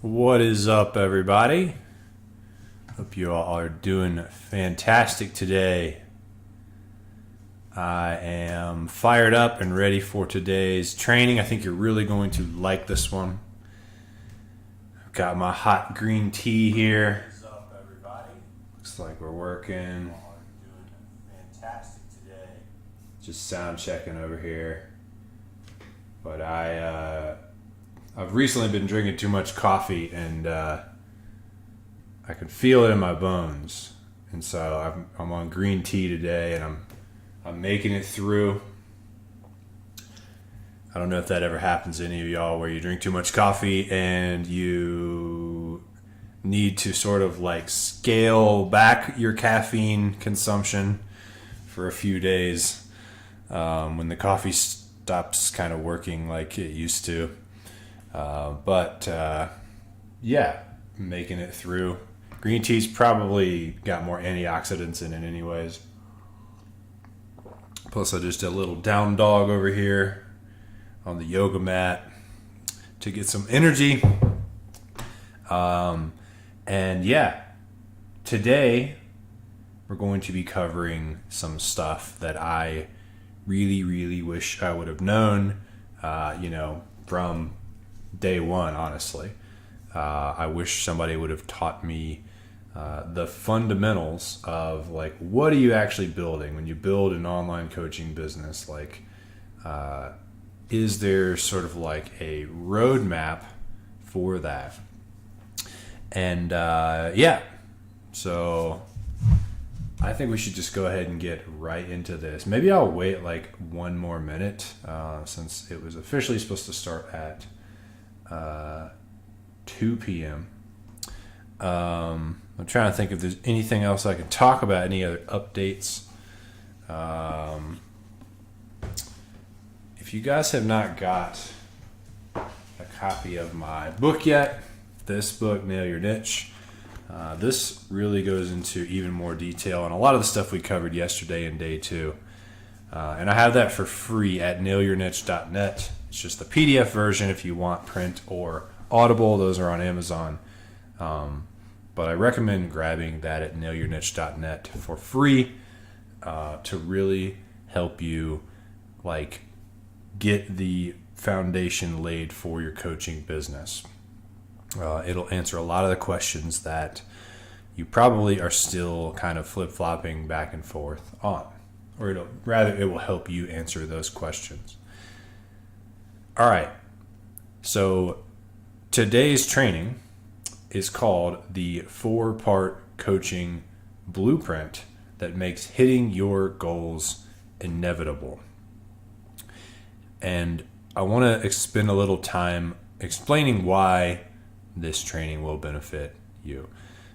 What is up, everybody? Hope you all are doing fantastic today. I am fired up and ready for today's training. I think you're really going to like this one. I've got my hot green tea here. What is up, everybody? Looks like we're working. You all are doing fantastic today. Just sound checking over here. But I've recently been drinking too much coffee, and I can feel it in my bones. And so I'm on green tea today, and I'm making it through. I don't know if that ever happens to any of y'all, where you drink too much coffee and you need to sort of like scale back your caffeine consumption for a few days when the coffee stops kind of working like it used to. But making it through. Green tea's probably got more antioxidants in it anyways. Plus I just did a little down dog over here on the yoga mat to get some energy. Today we're going to be covering some stuff that I really, really wish I would have known, from day one, honestly. I wish somebody would have taught me the fundamentals of like, what are you actually building when you build an online coaching business? Like, is there sort of like a roadmap for that? And so I think we should just go ahead and get right into this. Maybe I'll wait like one more minute since it was officially supposed to start at 2 p.m. I'm trying to think if there's anything else I can talk about, any other updates. If you guys have not got a copy of my book yet, this book, Nail Your Niche, this really goes into even more detail on a lot of the stuff we covered yesterday in day two. And I have that for free at nailyourniche.net. It's just the PDF version if you want print or Audible. Those are on Amazon. But I recommend grabbing that at nailyourniche.net for free to really help you like get the foundation laid for your coaching business. It'll answer a lot of the questions that you probably are still kind of flip-flopping back and forth on. Or it will help you answer those questions. All right. So today's training is called the 4-part coaching blueprint that makes hitting your goals inevitable. And I want to spend a little time explaining why this training will benefit you.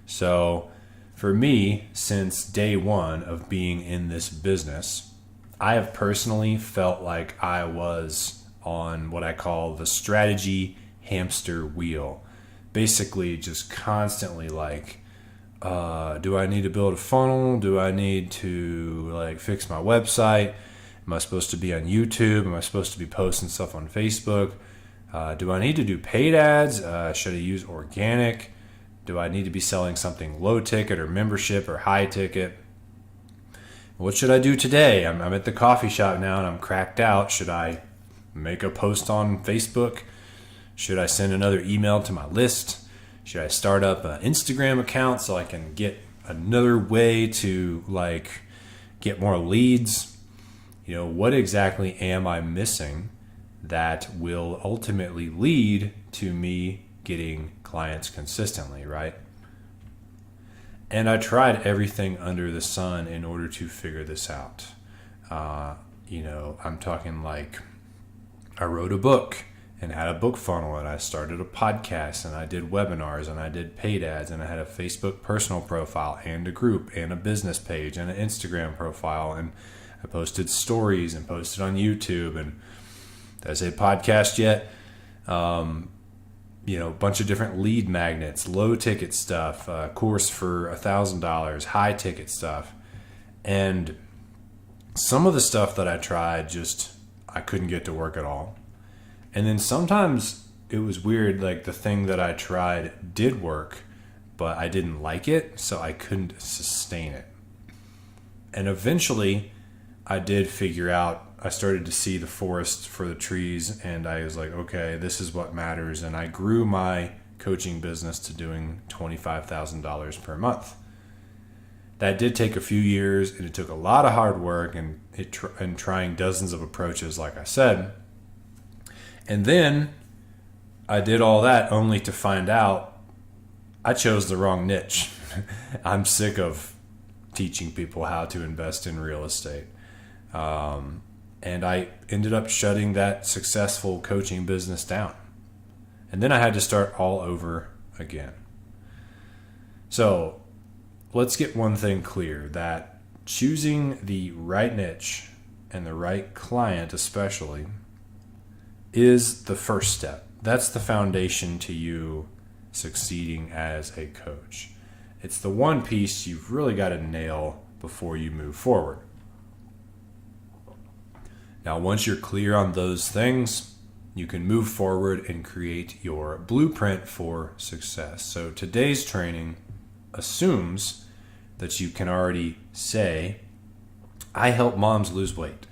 So for me, since day one of being in this business, I have personally felt like I was on what I call the strategy hamster wheel. Basically just constantly like, do I need to build a funnel? Do I need to like fix my website? Am I supposed to be on YouTube? Am I supposed to be posting stuff on Facebook? Do I need to do paid ads? Should I use organic? Do I need to be selling something low ticket or membership or high ticket? What should I do today? I'm at the coffee shop now and I'm cracked out. Should I make a post on Facebook? Should I send another email to my list? Should I start up an Instagram account so I can get another way to like get more leads? What exactly am I missing that will ultimately lead to me getting clients consistently, right? And I tried everything under the sun in order to figure this out. I'm talking like I wrote a book and had a book funnel, and I started a podcast, and I did webinars, and I did paid ads, and I had a Facebook personal profile and a group and a business page and an Instagram profile, and I posted stories and posted on YouTube. And did I say podcast yet? A bunch of different lead magnets, low ticket stuff, course for $1,000, high ticket stuff. And some of the stuff that I tried, I couldn't get to work at all. And then sometimes was weird. Like the thing that I tried did work, but I didn't like it, so I couldn't sustain it. And eventually I did figure out, I started to see the forest for the trees, and I was like, okay, this is what matters. And I grew my coaching business to doing $25,000 per month. That did take a few years, and it took a lot of hard work and trying dozens of approaches, like I said. And then I did all that only to find out I chose the wrong niche. I'm sick of teaching people how to invest in real estate. And I ended up shutting that successful coaching business down. And then I had to start all over again. So let's get one thing clear, that choosing the right niche and the right client especially is the first step. That's the foundation to you succeeding as a coach. It's the one piece you've really got to nail before you move forward. Now, once you're clear on those things, you can move forward and create your blueprint for success. So today's training assumes that you can already say, I help moms lose weight,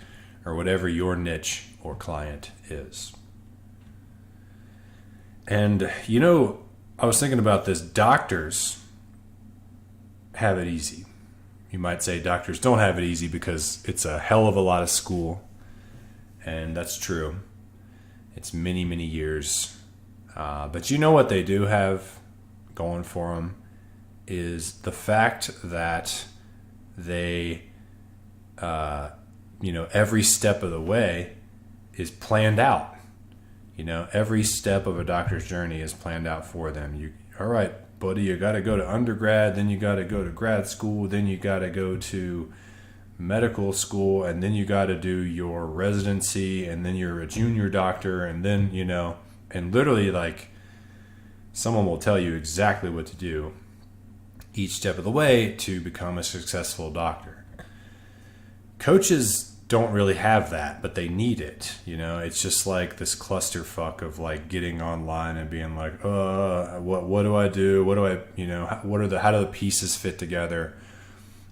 or whatever your niche or client is. And I was thinking about this. Doctors have it easy. You might say doctors don't have it easy because it's a hell of a lot of school. And that's true. It's many, many years. But you know what they do have going for them is the fact that they, every step of the way is planned out. Every step of a doctor's journey is planned out for them. All right, buddy, you got to go to undergrad, then you got to go to grad school, then you got to go to medical school, and then you got to do your residency, and then you're a junior doctor, and then, and literally like someone will tell you exactly what to do each step of the way to become a successful doctor. Coaches don't really have that, but they need it. It's just like this clusterfuck of like getting online and being like, what do I do? What do I, how do the pieces fit together?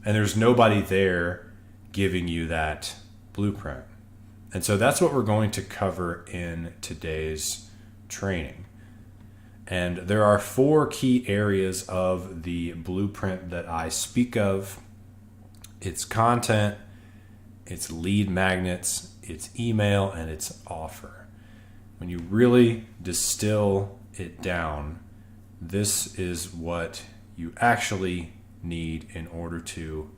And there's nobody there giving you that blueprint. And so that's what we're going to cover in today's training. And there are 4 key areas of the blueprint that I speak of. It's content, it's lead magnets, it's email, and it's offer. When you really distill it down, this is what you actually need in order to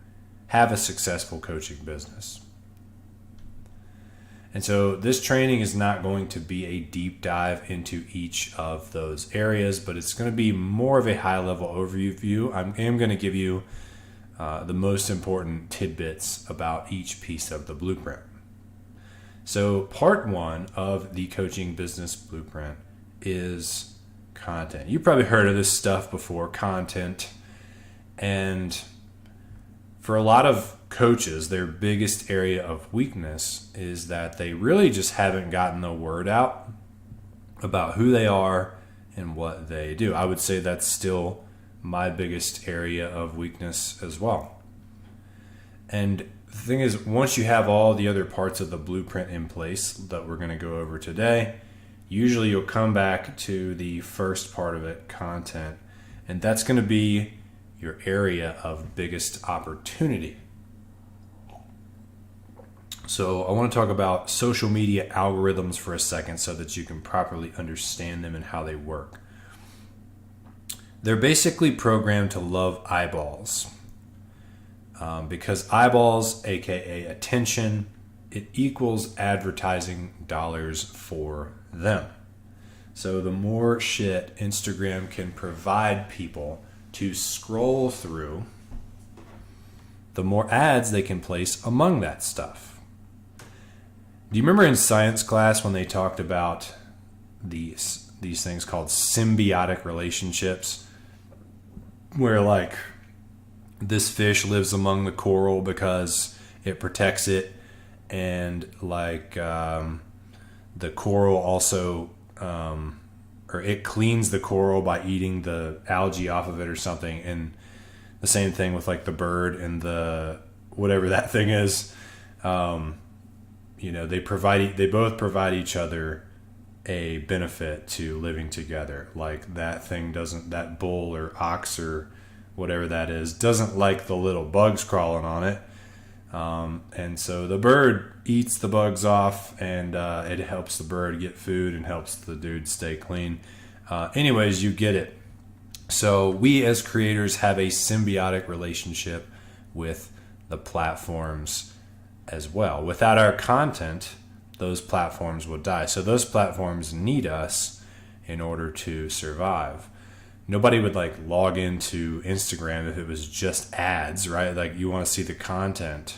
have a successful coaching business. And so this training is not going to be a deep dive into each of those areas, but it's going to be more of a high-level overview. I am going to give you the most important tidbits about each piece of the blueprint. So part 1 of the coaching business blueprint is content. You've probably heard of this stuff before, content. And for a lot of coaches, their biggest area of weakness is that they really just haven't gotten the word out about who they are and what they do. I would say that's still my biggest area of weakness as well. And the thing is, once you have all the other parts of the blueprint in place that we're going to go over today, usually you'll come back to the first part of it, content, and that's going to be your area of biggest opportunity. So I want to talk about social media algorithms for a second so that you can properly understand them and how they work. They're basically programmed to love eyeballs because eyeballs, aka attention, it equals advertising dollars for them. So the more shit Instagram can provide people to scroll through, the more ads they can place among that stuff. Do you remember in science class when they talked about these things called symbiotic relationships, where like this fish lives among the coral because it protects it, and like the coral also or it cleans the coral by eating the algae off of it or something. And the same thing with like the bird and the whatever that thing is. They both provide each other a benefit to living together. Like that bull or ox or whatever that is doesn't like the little bugs crawling on it. And so the bird eats the bugs off, and it helps the bird get food and helps the dude stay clean. Anyways, you get it. So we as creators have a symbiotic relationship with the platforms as well. Without our content, those platforms will die. So those platforms need us in order to survive. Nobody would like log into Instagram if it was just ads, right? Like you want to see the content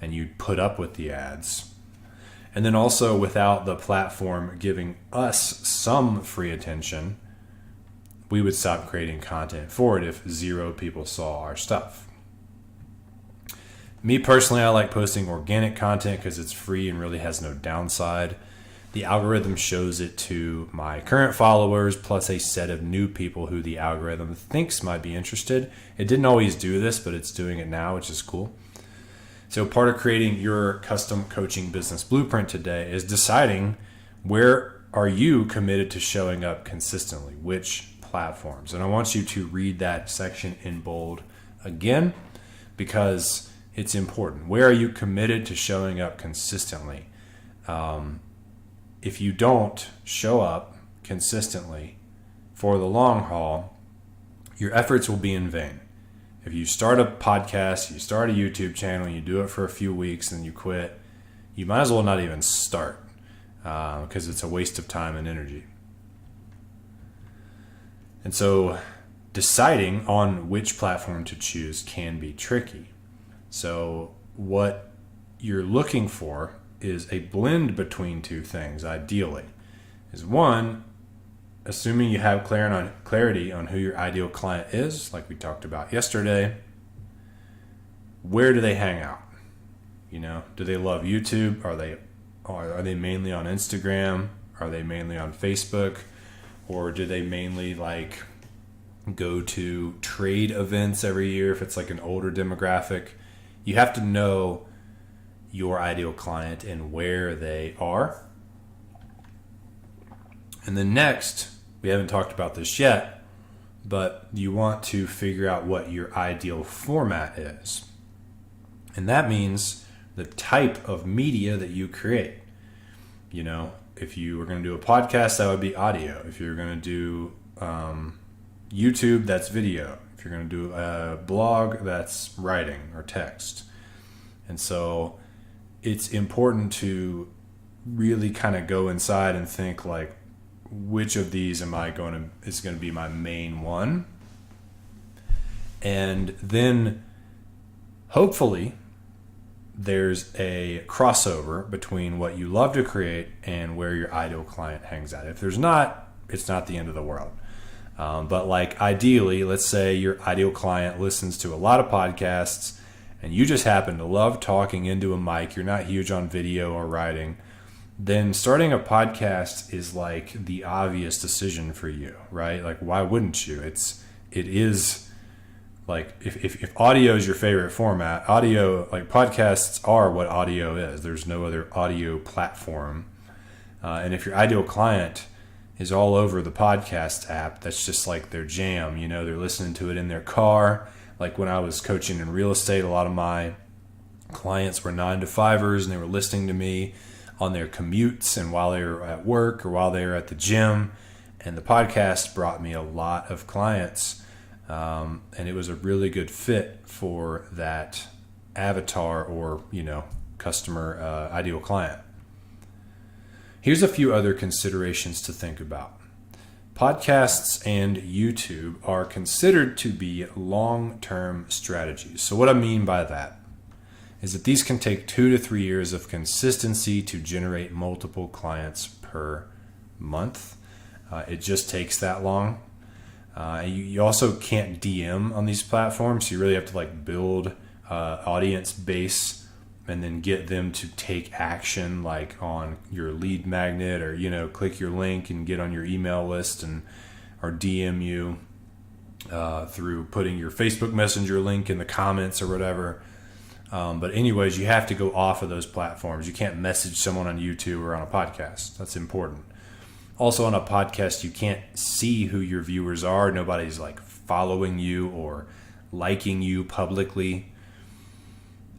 and you put up with the ads. And then also without the platform giving us some free attention, we would stop creating content for it if 0 people saw our stuff. Me personally, I like posting organic content because it's free and really has no downside. The algorithm shows it to my current followers plus a set of new people who the algorithm thinks might be interested. It didn't always do this, but it's doing it now, which is cool. So part of creating your custom coaching business blueprint today is deciding where are you committed to showing up consistently, which platforms. And I want you to read that section in bold again because it's important. Where are you committed to showing up consistently? If you don't show up consistently for the long haul, your efforts will be in vain. If you start a podcast, you start a YouTube channel, you do it for a few weeks and you quit, you might as well not even start because it's a waste of time and energy. And so deciding on which platform to choose can be tricky. So what you're looking for is a blend between two things, ideally. Is one, assuming you have clarity on who your ideal client is, like we talked about yesterday, where do they hang out? Do they love YouTube? Are they mainly on Instagram? Are they mainly on Facebook? Or do they mainly like go to trade events every year if it's like an older demographic? You have to know your ideal client and where they are. And then next, we haven't talked about this yet, but you want to figure out what your ideal format is. And that means the type of media that you create. If you were going to do a podcast, that would be audio. If you're going to do YouTube, that's video. If you're going to do a blog, that's writing or text. And so it's important to really kind of go inside and think like, which of these is going to be my main one? And then hopefully there's a crossover between what you love to create and where your ideal client hangs out. If there's not, it's not the end of the world. But like ideally, let's say your ideal client listens to a lot of podcasts and you just happen to love talking into a mic, you're not huge on video or writing, then starting a podcast is like the obvious decision for you, right? Like, why wouldn't you? It is like, if audio is your favorite format, like podcasts are what audio is. There's no other audio platform. And if your ideal client is all over the podcast app, that's just like their jam. They're listening to it in their car. Like when I was coaching in real estate, a lot of my clients were 9-to-5ers and they were listening to me on their commutes and while they were at work or while they were at the gym. And the podcast brought me a lot of clients. And it was a really good fit for that avatar or, customer ideal client. Here's a few other considerations to think about. Podcasts and YouTube are considered to be long-term strategies. So what I mean by that is that these can take 2 to 3 years of consistency to generate multiple clients per month. It just takes that long. You also can't DM on these platforms. So you really have to like build audience base and then get them to take action, like on your lead magnet, or click your link and get on your email list, and or DM you through putting your Facebook Messenger link in the comments or whatever. But anyways, you have to go off of those platforms. You can't message someone on YouTube or on a podcast. That's important. Also, on a podcast, you can't see who your viewers are. Nobody's like following you or liking you publicly.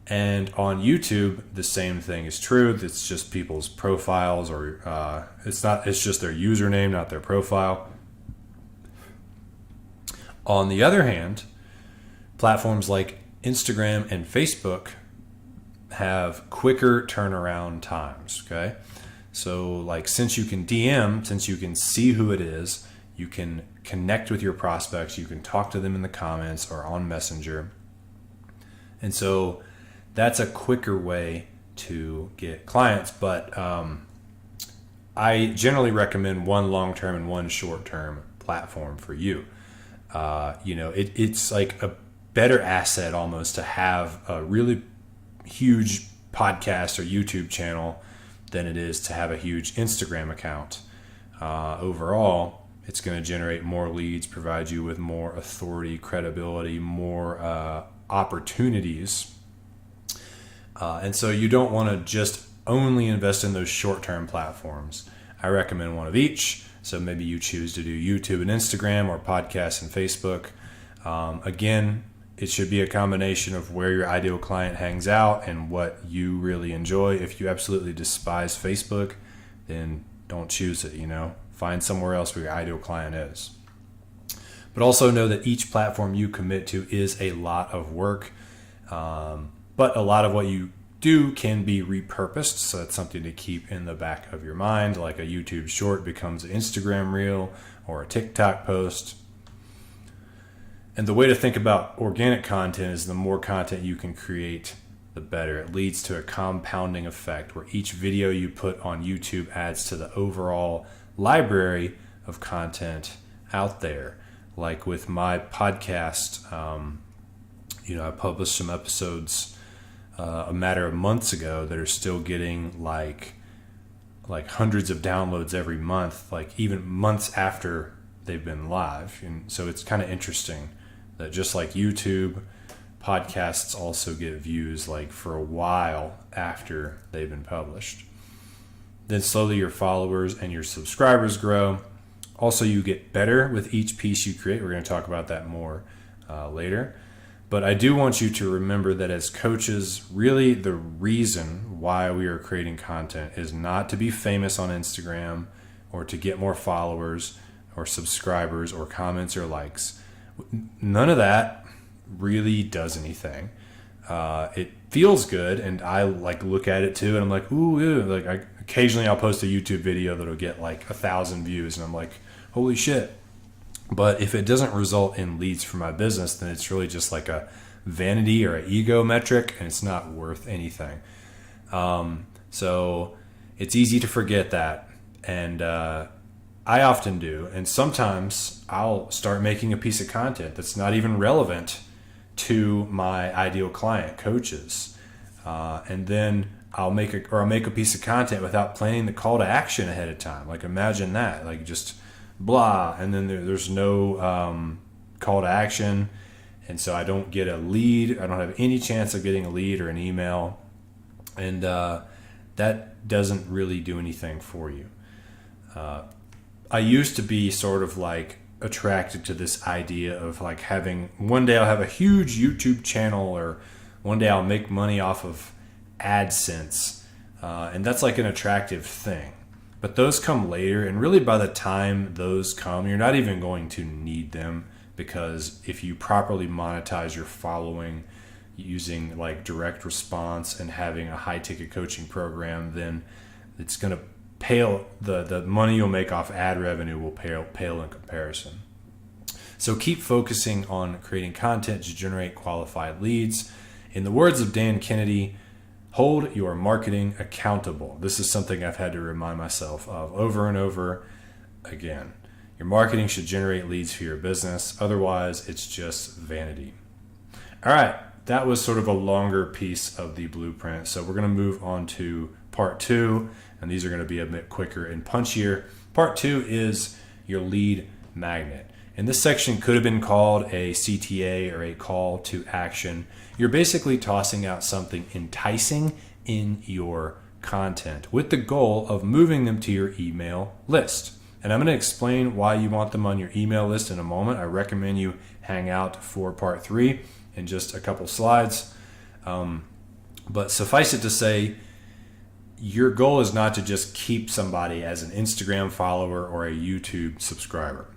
And on YouTube, the same thing is true. It's just people's profiles, or it's just their username, not their profile. On the other hand, platforms like Instagram and Facebook have quicker turnaround times, okay? So like, since you can DM, since you can see who it is, you can connect with your prospects, you can talk to them in the comments or on Messenger. And so that's a quicker way to get clients. But I generally recommend one long-term and one short-term platform for you. It's like a better asset almost to have a really huge podcast or YouTube channel than it is to have a huge Instagram account. Overall, it's going to generate more leads, provide you with more authority, credibility, more opportunities. And so you don't want to just only invest in those short-term platforms. I recommend one of each. So maybe you choose to do YouTube and Instagram, or podcasts and Facebook. Again, it should be a combination of where your ideal client hangs out and what you really enjoy. If you absolutely despise Facebook, then don't choose it, Find somewhere else where your ideal client is. But also know that each platform you commit to is a lot of work. But a lot of what you do can be repurposed, so that's something to keep in the back of your mind. Like a YouTube short becomes an Instagram reel or a TikTok post. And the way to think about organic content is the more content you can create, the better. It leads to a compounding effect where each video you put on YouTube adds to the overall library of content out there. Like with my podcast, I published some episodes a matter of months ago that are still getting like hundreds of downloads every month, like even months after they've been live. And so it's kind of interesting that just like YouTube, podcasts also get views like for a while after they've been published. Then slowly your followers and your subscribers grow. Also, you get better with each piece you create. We're going to talk about that more later. But I do want you to remember that as coaches, really the reason why we are creating content is not to be famous on Instagram or to get more followers or subscribers or comments or likes. None of that really does anything. It feels good, and I look at it too, and I'm like, ooh, ew. Occasionally I'll post a YouTube video that'll get 1,000 views, and I'm like, holy shit. But if it doesn't result in leads for my business, then it's really just like a vanity or an ego metric, and it's not worth anything. So it's easy to forget that. And I often do. And sometimes I'll start making a piece of content that's not even relevant to my ideal client, coaches. And then I'll make a piece of content without planning the call to action ahead of time. Imagine that, just blah, and then there's no call to action, and so I don't get a lead. I don't have any chance of getting a lead or an email, and that doesn't really do anything for you. I used to be sort of attracted to this idea of having, one day I'll have a huge YouTube channel, or one day I'll make money off of AdSense, and that's an attractive thing. But those come later, and really by the time those come, you're not even going to need them, because if you properly monetize your following using direct response and having a high ticket coaching program, then it's going to pale, the money you'll make off ad revenue will pale in comparison. So keep focusing on creating content to generate qualified leads. In the words of Dan Kennedy, hold your marketing accountable. This is something I've had to remind myself of over and over again. Your marketing should generate leads for your business. Otherwise, it's just vanity. All right, that was sort of a longer piece of the blueprint. So we're going to move on to part 2, and these are going to be a bit quicker and punchier. Part 2 is your lead magnet. And this section could have been called a CTA or a call to action. You're basically tossing out something enticing in your content with the goal of moving them to your email list. And I'm going to explain why you want them on your email list in a moment. I recommend you hang out for part 3 in just a couple slides. But suffice it to say, your goal is not to just keep somebody as an Instagram follower or a YouTube subscriber.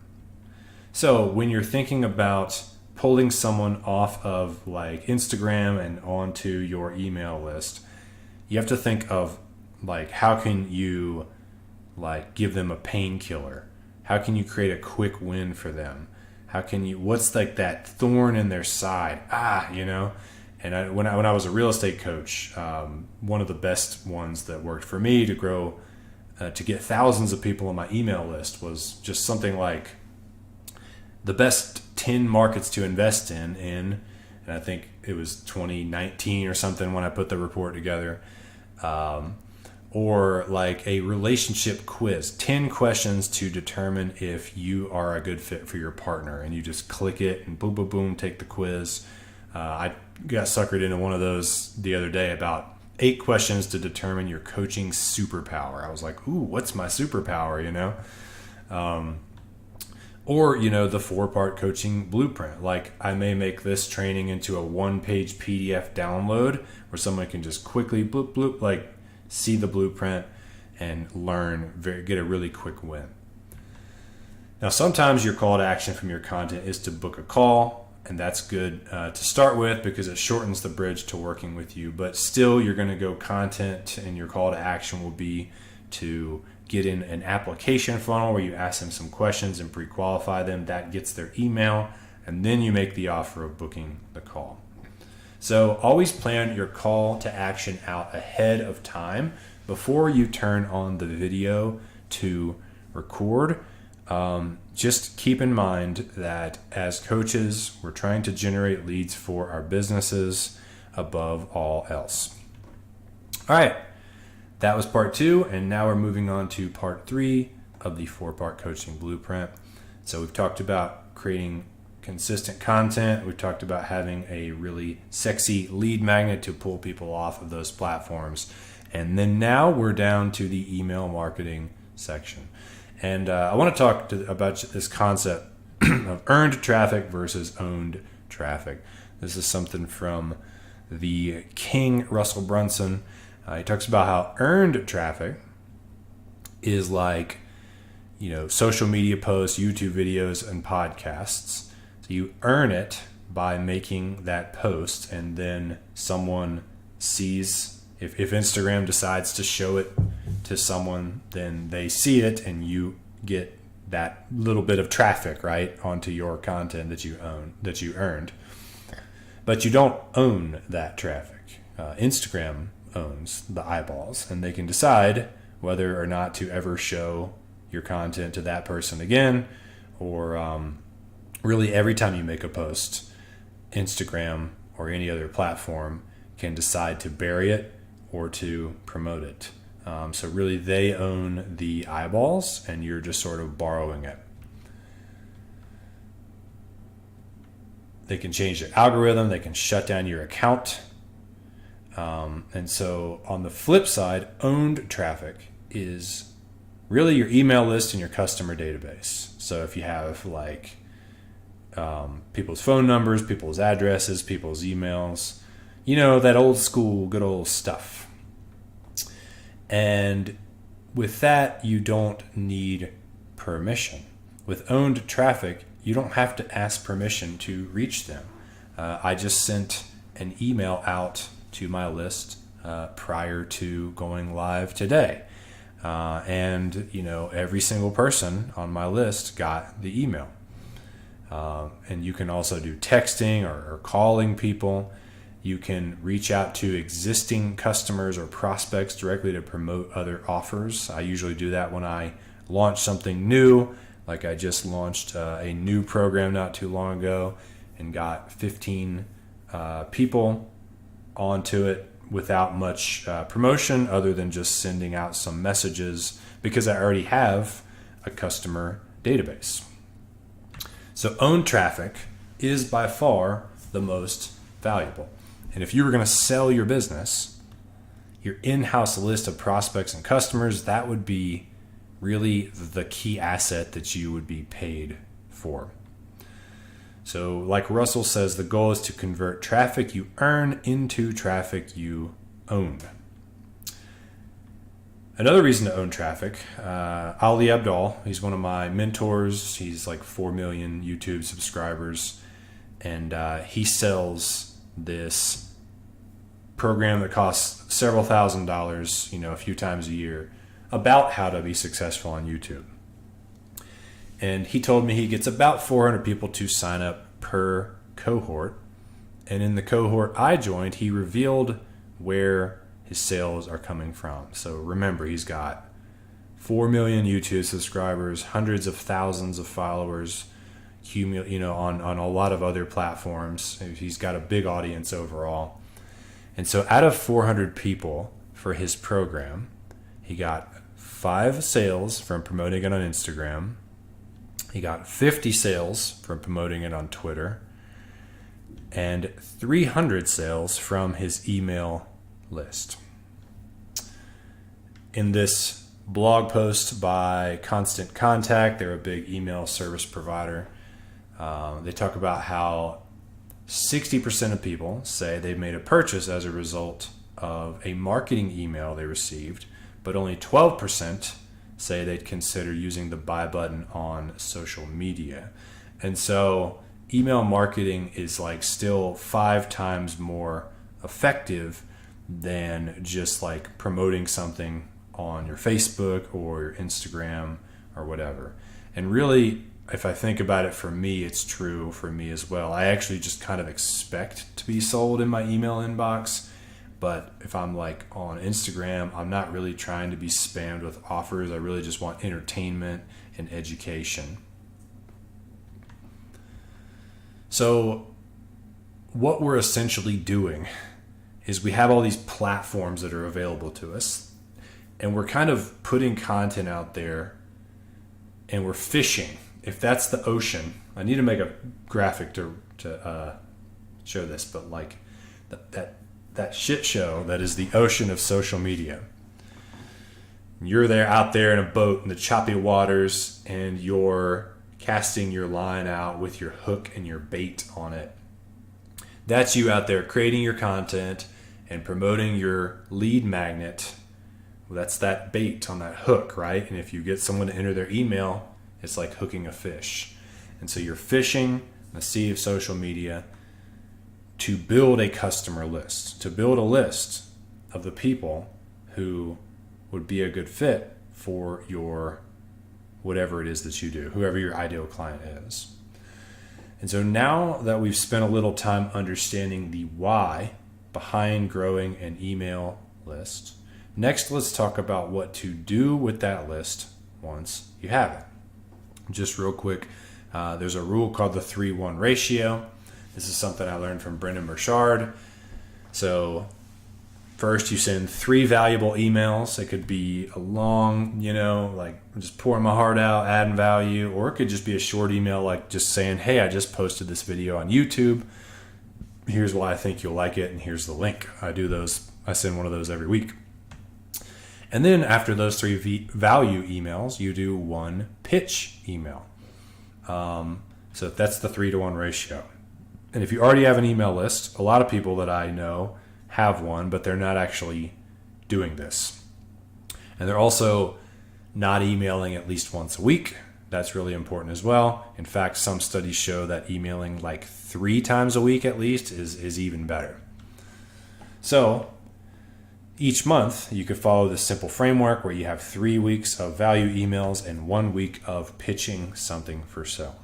So when you're thinking about pulling someone off of like Instagram and onto your email list, you have to think of like, how can you like give them a painkiller? How can you create a quick win for them? How can you, what's like that thorn in their side? And when I was a real estate coach, one of the best ones that worked for me to grow, to get thousands of people on my email list was just something like the best 10 markets to invest in, and I think it was 2019 or something when I put the report together. Or like a relationship quiz, 10 questions to determine if you are a good fit for your partner. And you just click it and boom, boom, boom, take the quiz. I got suckered into one of those the other day, about 8 questions to determine your coaching superpower. I was like, ooh, what's my superpower, Or, the 4-part coaching blueprint. Like, I may make this training into a 1-page PDF download where someone can just quickly bloop, bloop, like see the blueprint and get a really quick win. Now, sometimes your call to action from your content is to book a call, and that's good to start with because it shortens the bridge to working with you. But still, you're going to go content, and your call to action will be to get in an application funnel where you ask them some questions and pre-qualify them. That gets their email, and then you make the offer of booking the call. So always plan your call to action out ahead of time before you turn on the video to record. Just keep in mind that as coaches, we're trying to generate leads for our businesses above all else. All right. That was part 2, and now we're moving on to part 3 of the 4-part coaching blueprint. So we've talked about creating consistent content. We've talked about having a really sexy lead magnet to pull people off of those platforms. And then now we're down to the email marketing section. And I want to talk about this concept of earned traffic versus owned traffic. This is something from the King, Russell Brunson. He talks about how earned traffic is like, social media posts, YouTube videos, and podcasts. So you earn it by making that post, and then someone sees, if Instagram decides to show it to someone, then they see it and you get that little bit of traffic, right, onto your content that you earned. But you don't own that traffic. Instagram owns the eyeballs, and they can decide whether or not to ever show your content to that person again, or really every time you make a post, Instagram or any other platform can decide to bury it or to promote it. So really they own the eyeballs, and you're just sort of borrowing it. They can change their algorithm. They can shut down your account. And so on the flip side, owned traffic is really your email list and your customer database. So if you have like people's phone numbers, people's addresses, people's emails, that old school, good old stuff. And with that, you don't need permission. With owned traffic, you don't have to ask permission to reach them. I just sent an email out to my list prior to going live today. And every single person on my list got the email. And you can also do texting or calling people. You can reach out to existing customers or prospects directly to promote other offers. I usually do that when I launch something new. Like I just launched a new program not too long ago and got 15 people onto it without much promotion other than just sending out some messages because I already have a customer database. So owned traffic is by far the most valuable. And if you were going to sell your business, your in-house list of prospects and customers, that would be really the key asset that you would be paid for. So like Russell says, the goal is to convert traffic you earn into traffic you own. Another reason to own traffic, Ali Abdaal, he's one of my mentors. He's like 4 million YouTube subscribers. And he sells this program that costs several $1,000s, a few times a year, about how to be successful on YouTube. And he told me he gets about 400 people to sign up per cohort. And in the cohort I joined, he revealed where his sales are coming from. So remember, he's got 4 million YouTube subscribers, hundreds of thousands of followers, on a lot of other platforms. He's got a big audience overall. And so out of 400 people for his program, he got 5 sales from promoting it on Instagram. He got 50 sales from promoting it on Twitter, and 300 sales from his email list. In this blog post by Constant Contact, they're a big email service provider. They talk about how 60% of people say they've made a purchase as a result of a marketing email they received, but only 12% say they'd consider using the buy button on social media. And so email marketing is like still 5 times more effective than just like promoting something on your Facebook or your Instagram or whatever. And really, if I think about it, for me, it's true for me as well. I actually just kind of expect to be sold in my email inbox. But if I'm like on Instagram, I'm not really trying to be spammed with offers. I really just want entertainment and education. So what we're essentially doing is we have all these platforms that are available to us, and we're kind of putting content out there, and we're fishing. If that's the ocean, I need to make a graphic to show this, but like that shit show that is the ocean of social media. You're there out there in a boat in the choppy waters, and you're casting your line out with your hook and your bait on it. That's you out there creating your content and promoting your lead magnet. Well, that's that bait on that hook, right? And if you get someone to enter their email, it's like hooking a fish. And so you're fishing in the sea of social media to build a customer list, to build a list of the people who would be a good fit for your whatever it is that you do, whoever your ideal client is. And so now that we've spent a little time understanding the why behind growing an email list, next let's talk about what to do with that list once you have it. Just real quick, there's a rule called the 3-1 ratio. This is something I learned from Brendan Burchard. So first you send 3 valuable emails. It could be a long, like just pouring my heart out, adding value, or it could just be a short email like just saying, hey, I just posted this video on YouTube. Here's why I think you'll like it, and here's the link. I send one of those every week. And then after those 3 value emails, you do 1 pitch email. So that's the 3-to-1 ratio. And if you already have an email list, a lot of people that I know have one, but they're not actually doing this. And they're also not emailing at least once a week. That's really important as well. In fact, some studies show that emailing like 3 times a week at least is even better. So each month you could follow this simple framework where you have 3 weeks of value emails and 1 week of pitching something for sale.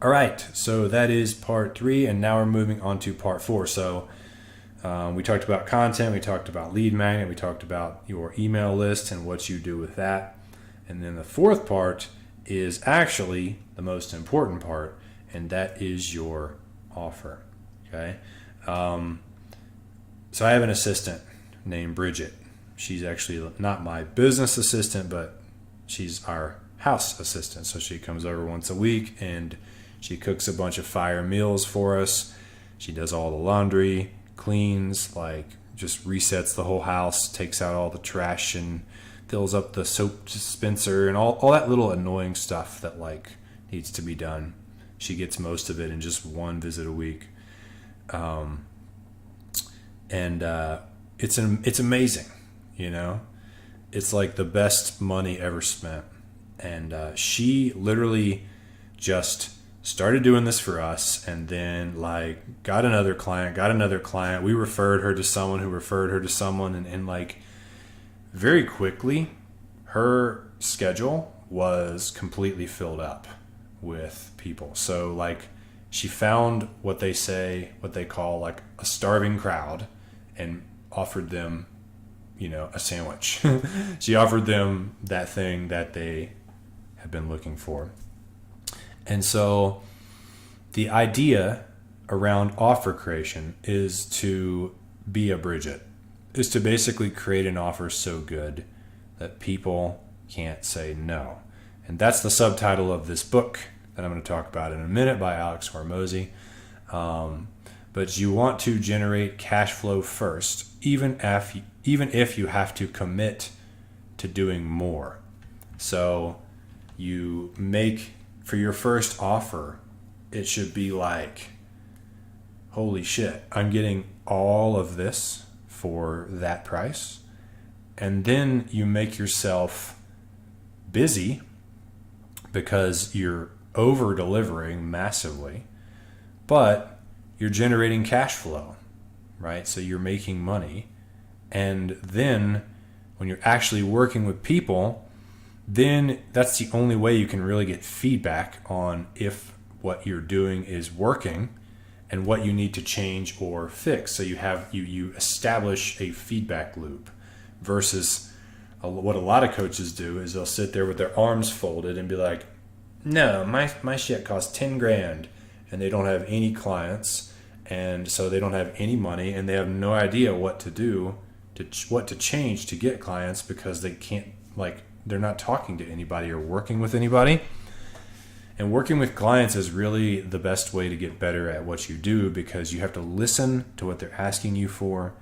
All right, so that is part 3, and now we're moving on to part 4. So we talked about content, we talked about lead magnet, we talked about your email list and what you do with that. And then the 4th part is actually the most important part, and that is your offer. Okay. So I have an assistant named Bridget. She's actually not my business assistant, but she's our house assistant. So she comes over once a week and she cooks a bunch of fire meals for us. She does all the laundry, cleans, like just resets the whole house, takes out all the trash and fills up the soap dispenser and all that little annoying stuff that like needs to be done. She gets most of it in just one visit a week. It's amazing, you know. It's like the best money ever spent. And she literally just started doing this for us, and then like got another client. We referred her to someone who referred her to someone, and like very quickly her schedule was completely filled up with people. So like she found what they call like a starving crowd and offered them, you know, a sandwich. She offered them that thing that they have been looking for. And so the idea around offer creation is to be a Bridget, is to basically create an offer so good that people can't say no. And that's the subtitle of this book that I'm going to talk about in a minute by Alex Hormozy. But you want to generate cash flow first, even if you have to commit to doing more. So you make, for your first offer, it should be like, holy shit, I'm getting all of this for that price. And then you make yourself busy because you're over delivering massively, but you're generating cash flow, right? So you're making money. And then when you're actually working with people, then that's the only way you can really get feedback on if what you're doing is working and what you need to change or fix. So you establish a feedback loop versus what a lot of coaches do is they'll sit there with their arms folded and be like, no, my shit costs 10 grand and they don't have any clients. And so they don't have any money and they have no idea what to do, what to change to get clients because they can't, like, they're not talking to anybody or working with anybody. And working with clients is really the best way to get better at what you do because you have to listen to what they're asking you for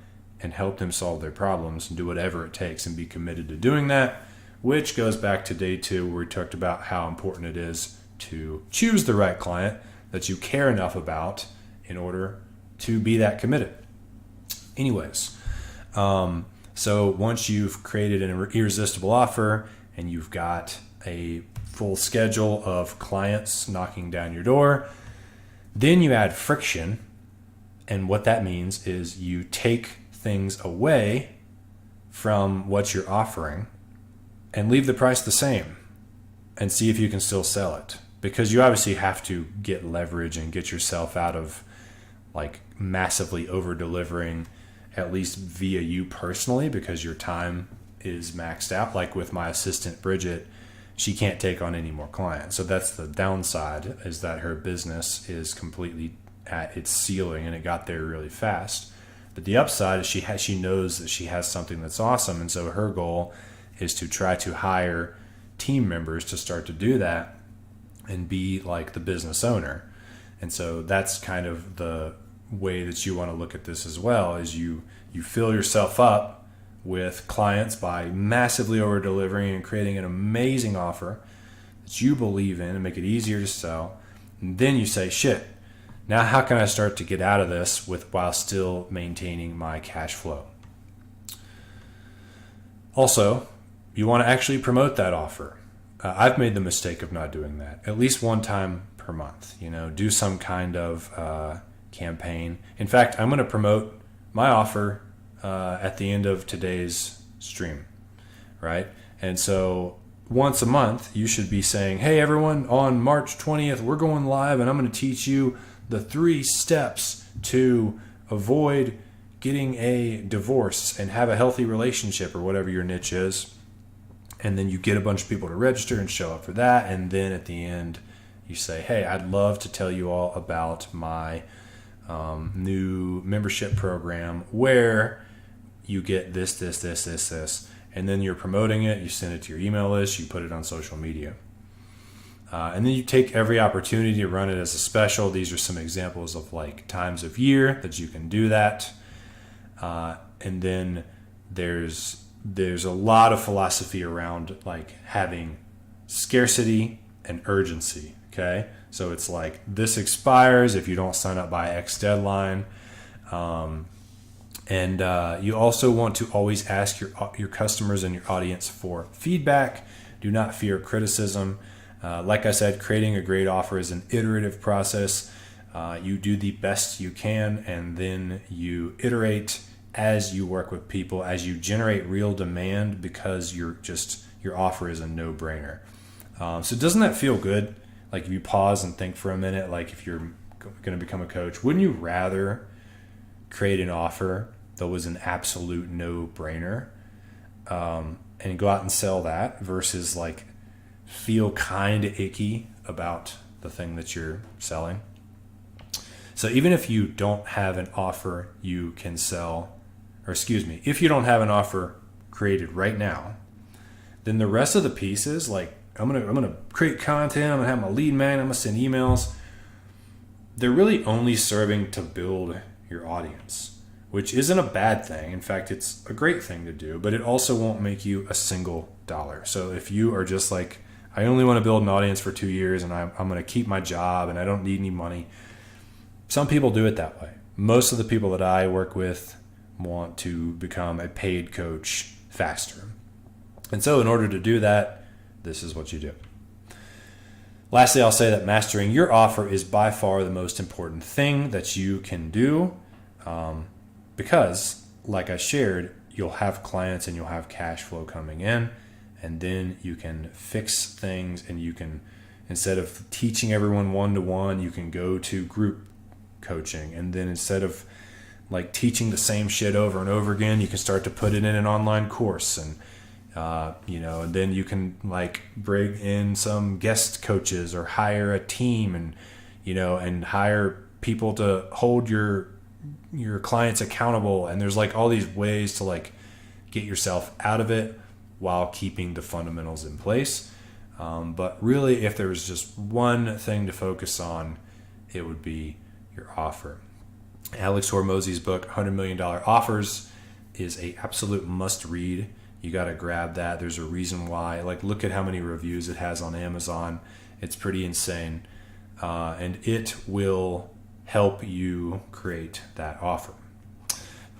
and help them solve their problems and do whatever it takes and be committed to doing that, which goes back to day 2 where we talked about how important it is to choose the right client that you care enough about in order to be that committed. Anyways, so once you've created an irresistible offer and you've got a full schedule of clients knocking down your door, then you add friction. And what that means is you take things away from what you're offering and leave the price the same and see if you can still sell it. Because you obviously have to get leverage and get yourself out of like massively over delivering, at least via you personally, because your time is maxed out. Like with my assistant, Bridget, she can't take on any more clients. So that's the downside, is that her business is completely at its ceiling and it got there really fast. But the upside is she knows that she has something that's awesome. And so her goal is to try to hire team members to start to do that and be like the business owner. And so that's kind of the way that you want to look at this as well, is you fill yourself up with clients by massively over delivering and creating an amazing offer that you believe in and make it easier to sell. And then you say, shit, now how can I start to get out of this while still maintaining my cash flow? Also, you want to actually promote that offer. I've made the mistake of not doing that. At least one time per month, do some kind of campaign. In fact, I'm going to promote my offer at the end of today's stream, right? And so once a month, you should be saying, hey, everyone, on March 20th, we're going live and I'm going to teach you the 3 steps to avoid getting a divorce and have a healthy relationship, or whatever your niche is. And then you get a bunch of people to register and show up for that. And then at the end, you say, hey, I'd love to tell you all about my new membership program where you get this, and then you're promoting it. You send it to your email list. You put it on social media. And then you take every opportunity to run it as a special. These are some examples of like times of year that you can do that. And then there's a lot of philosophy around like having scarcity and urgency. Okay. So it's like this expires if you don't sign up by X deadline. And you also want to always ask your customers and your audience for feedback. Do not fear criticism. Like I said, creating a great offer is an iterative process. You do the best you can, and then you iterate as you work with people, as you generate real demand, because your offer is a no-brainer. So doesn't that feel good? Like if you pause and think for a minute, like if you're going to become a coach, wouldn't you rather create an offer that was an absolute no-brainer and go out and sell that versus like feel kind of icky about the thing that you're selling? So even if you don't have an offer you can sell, if you don't have an offer created right now, then the rest of the pieces, like I'm gonna create content, I'm gonna have my lead magnet, I'm gonna send emails, they're really only serving to build your audience, which isn't a bad thing. In fact, it's a great thing to do, but it also won't make you a single dollar. So if you are just like, I only want to build an audience for 2 years and I'm going to keep my job and I don't need any money. Some people do it that way. Most of the people that I work with want to become a paid coach faster. And so in order to do that, this is what you do. Lastly, I'll say that mastering your offer is by far the most important thing that you can do because, like I shared, you'll have clients and you'll have cash flow coming in. And then you can fix things, and you can, instead of teaching everyone one-to-one, you can go to group coaching. And then instead of like teaching the same shit over and over again, you can start to put it in an online course. And, and then you can like bring in some guest coaches or hire a team and hire people to hold your clients accountable. And there's like all these ways to like get yourself out of it while keeping the fundamentals in place. But really, if there was just one thing to focus on, it would be your offer. Alex Hormozy's book, $100 Million Offers, is a absolute must read. You got to grab that. There's a reason why. Like, look at how many reviews it has on Amazon. It's pretty insane. And it will help you create that offer.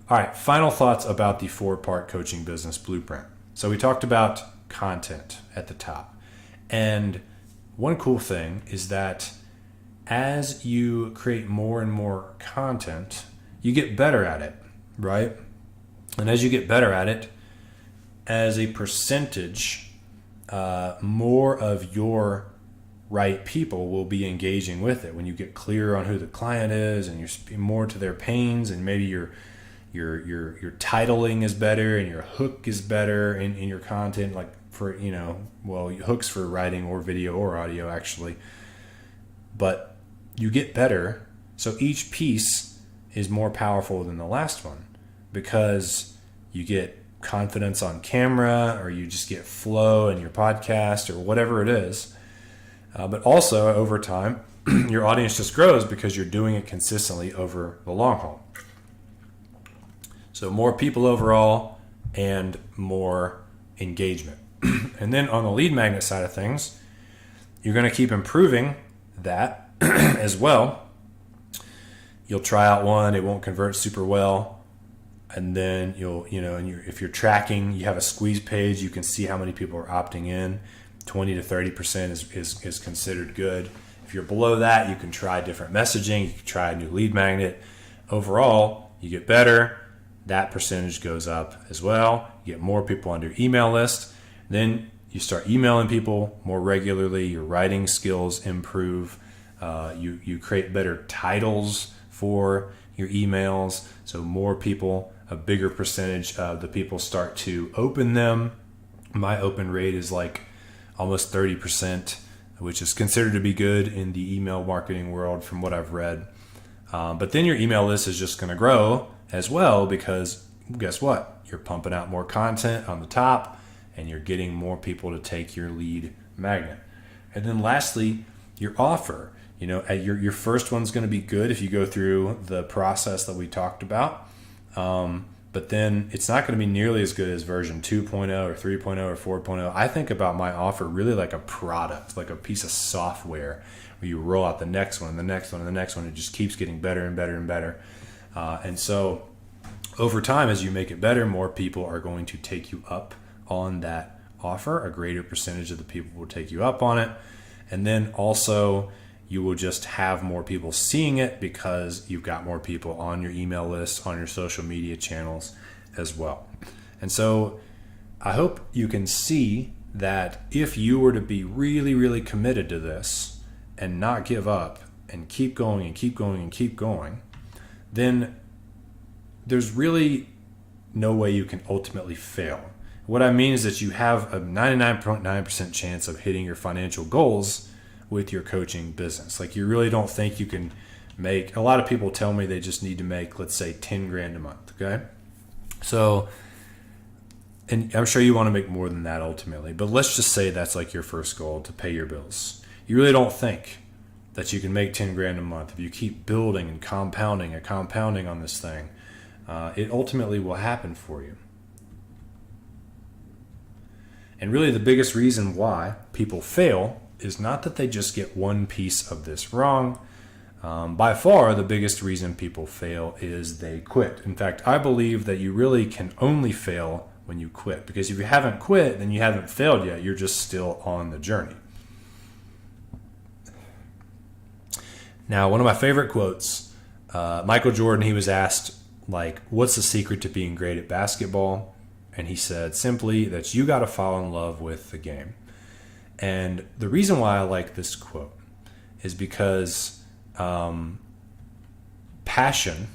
All right, final thoughts about the 4-part coaching business blueprint. So we talked about content at the top. And one cool thing is that as you create more and more content, you get better at it, right? And as you get better at it, as a percentage, more of your right people will be engaging with it. When you get clear on who the client is and you're speaking more to their pains, and maybe your titling is better and your hook is better in your content, like for, hooks for writing or video or audio actually. But you get better. So each piece is more powerful than the last one because you get confidence on camera, or you just get flow in your podcast or whatever it is. But also over time, your audience just grows because you're doing it consistently over the long haul. So more people overall and more engagement. And then on the lead magnet side of things, you're going to keep improving that as well. You'll try out one, it won't convert super well. And then if you're tracking, you have a squeeze page, you can see how many people are opting in. 20 to 30% is considered good. If you're below that, you can try different messaging. You can try a new lead magnet. Overall, you get better. That percentage goes up as well. You get more people on your email list. Then you start emailing people more regularly. Your writing skills improve. You create better titles for your emails. So more people, a bigger percentage of the people start to open them. My open rate is like almost 30%, which is considered to be good in the email marketing world from what I've read. But then your email list is just going to grow as well, because guess what? You're pumping out more content on the top and you're getting more people to take your lead magnet. And then lastly, your offer. Your first one's going to be good if you go through the process that we talked about. But then it's not going to be nearly as good as version 2.0 or 3.0 or 4.0. I think about my offer really like a product, like a piece of software where you roll out the next one, and the next one, and the next one. It just keeps getting better and better and better. And so over time, as you make it better, more people are going to take you up on that offer. A greater percentage of the people will take you up on it. And then also you will just have more people seeing it because you've got more people on your email list, on your social media channels as well. And so I hope you can see that if you were to be really, really committed to this and not give up and keep going and keep going and keep going, then there's really no way you can ultimately fail. What I mean is that you have a 99.9% chance of hitting your financial goals with your coaching business. Like, you really don't think you can make, a lot of people tell me they just need to make, let's say, 10 grand a month. Okay. So, and I'm sure you want to make more than that ultimately, but let's just say that's like your first goal, to pay your bills. You really don't think that you can make 10 grand a month if you keep building and compounding on this thing. It ultimately will happen for you. And really the biggest reason why people fail is not that they just get one piece of this wrong. By far, the biggest reason people fail is they quit. In fact, I believe that you really can only fail when you quit, because if you haven't quit, then you haven't failed yet. You're just still on the journey. Now, one of my favorite quotes, Michael Jordan, he was asked, like, what's the secret to being great at basketball? And he said simply that you got to fall in love with the game. And the reason why I like this quote is because passion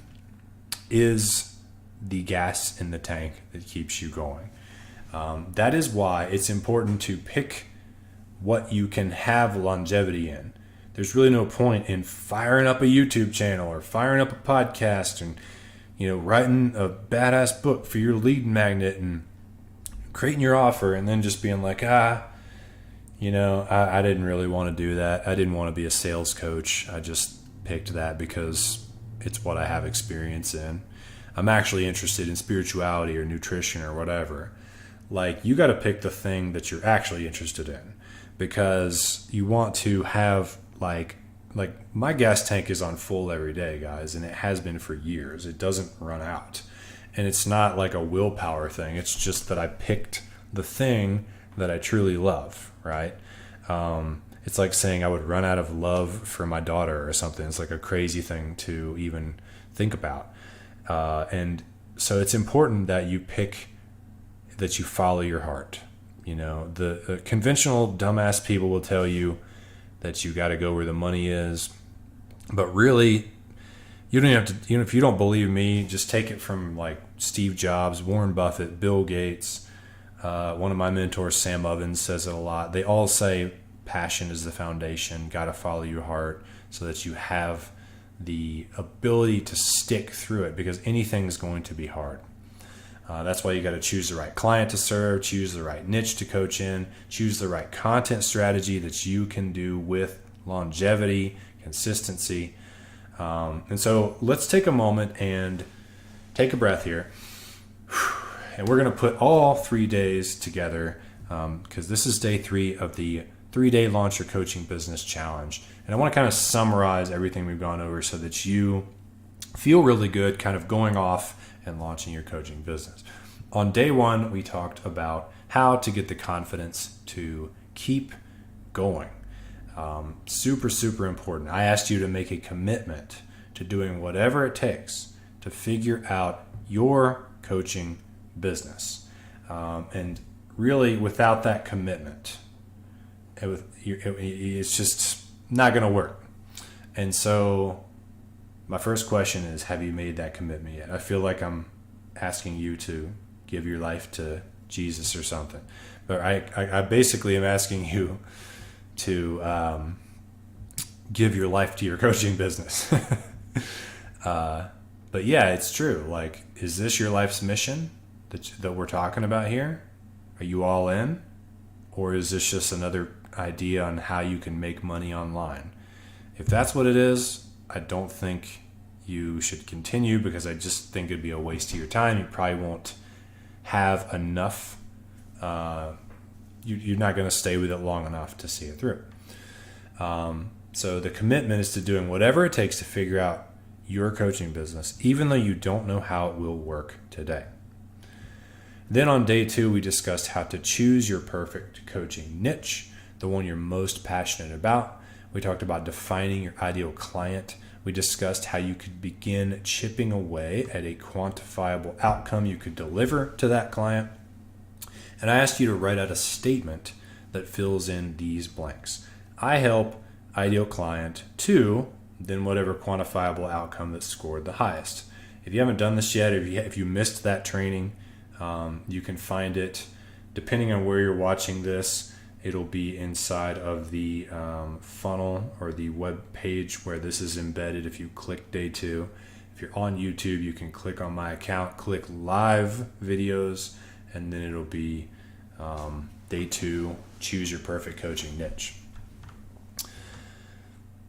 is the gas in the tank that keeps you going. That is why it's important to pick what you can have longevity in. There's really no point in firing up a YouTube channel or firing up a podcast and writing a badass book for your lead magnet and creating your offer and then just being like, I didn't really want to do that. I didn't want to be a sales coach. I just picked that because it's what I have experience in. I'm actually interested in spirituality or nutrition or whatever. Like, you got to pick the thing that you're actually interested in, because you want to have like my gas tank is on full every day, guys, and it has been for years. It doesn't run out. And it's not like a willpower thing. It's just that I picked the thing that I truly love, right? It's like saying I would run out of love for my daughter or something. It's like a crazy thing to even think about. And so it's important that you pick, that you follow your heart. The conventional dumbass people will tell you that you got to go where the money is. But really, you don't have to, if you don't believe me, just take it from like Steve Jobs, Warren Buffett, Bill Gates. One of my mentors, Sam Ovens, says it a lot. They all say passion is the foundation. Got to follow your heart so that you have the ability to stick through it, because anything is going to be hard. That's why you got to choose the right client to serve, choose the right niche to coach in, choose the right content strategy that you can do with longevity, consistency. And so let's take a moment and take a breath here. And we're going to put all 3 days together, because this is day 3 of the 3-day Launch Your Coaching Business Challenge. And I want to kind of summarize everything we've gone over so that you feel really good kind of going off and launching your coaching business. On day 1, we talked about how to get the confidence to keep going. Super, super important. I asked you to make a commitment to doing whatever it takes to figure out your coaching business. And really, without that commitment, it's just not going to work. And so my first question is, have you made that commitment yet? I feel like I'm asking you to give your life to Jesus or something. But I basically am asking you to give your life to your coaching business. But yeah, it's true. Like, is this your life's mission that we're talking about here? Are you all in? Or is this just another idea on how you can make money online? If that's what it is, I don't think you should continue, because I just think it'd be a waste of your time. You probably won't have enough. You're not going to stay with it long enough to see it through. So the commitment is to doing whatever it takes to figure out your coaching business, even though you don't know how it will work today. Then on day 2, we discussed how to choose your perfect coaching niche, the one you're most passionate about. We talked about defining your ideal client. We discussed how you could begin chipping away at a quantifiable outcome you could deliver to that client. And I asked you to write out a statement that fills in these blanks. I help ideal client to, then whatever quantifiable outcome that scored the highest. If you haven't done this yet, if you missed that training, you can find it, depending on where you're watching this. It'll be inside of the funnel or the web page where this is embedded if you click day 2. If you're on YouTube, you can click on my account, click live videos, and then it'll be day 2, choose your perfect coaching niche.